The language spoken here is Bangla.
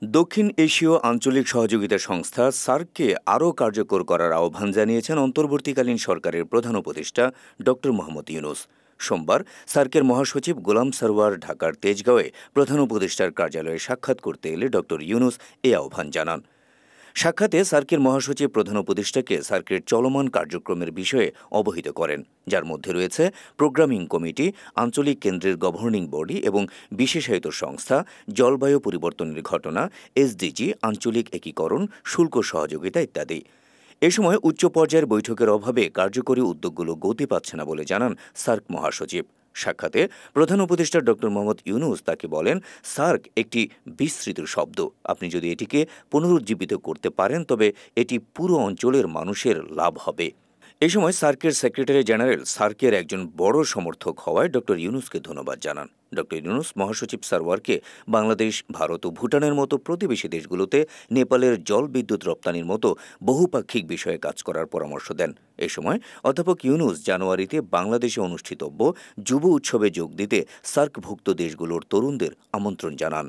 দক্ষিণ এশীয় আঞ্চলিক সহযোগিতা সংস্থা সার্ককে আরও কার্যকর করার আহ্বান জানিয়েছেন অন্তর্বর্তীকালীন সরকারের প্রধান উপদেষ্টা ড মোহাম্মদ ইউনূস। সোমবার সার্কের মহাসচিব গোলাম সারওয়ার ঢাকার তেজগাঁওয়ে প্রধান উপদেষ্টার কার্যালয়ে সাক্ষাৎ করতে এলে ড ইউনূস এ আহ্বান জানান। সাক্ষাতে সার্কের মহাসচিব প্রধান উপদেষ্টাকে সার্কের চলমান কার্যক্রমের বিষয়ে অবহিত করেন, যার মধ্যে রয়েছে প্রোগ্রামিং কমিটি, আঞ্চলিক কেন্দ্রের গভর্নিং বডি এবং বিশেষায়িত সংস্থা, জলবায়ু পরিবর্তনের ঘটনা, এসডিজি, আঞ্চলিক একীকরণ, শুল্ক সহযোগিতা ইত্যাদি। এ সময় উচ্চ পর্যায়ের বৈঠকের অভাবে কার্যকরী উদ্যোগগুলো গতি পাচ্ছে না বলে জানান সার্ক মহাসচিব। সাক্ষাতে প্রধান উপদেষ্টা ড মোহাম্মদ ইউনূস তাকে বলেন, সার্ক একটি বিস্তৃত শব্দ। আপনি যদি এটিকে পুনরুজ্জীবিত করতে পারেন তবে এটি পুরো অঞ্চলের মানুষের লাভ হবে। এ সময় সার্কের সেক্রেটারি জেনারেল সার্কের একজন বড় সমর্থক হওয়ায় ড ইউনূসকে ধন্যবাদ জানান। ড ইউনূস মহাসচিব সারওয়ারকে বাংলাদেশ, ভারত ও ভুটানের মতো প্রতিবেশী দেশগুলোতে নেপালের জল বিদ্যুৎ রপ্তানির মতো বহুপাক্ষিক বিষয়ে কাজ করার পরামর্শ দেন। এ সময় অধ্যাপক ইউনূস জানুয়ারিতে বাংলাদেশে অনুষ্ঠিতব্য যুব উৎসবে যোগ দিতে সার্কভুক্ত দেশগুলোর তরুণদের আমন্ত্রণ জানান।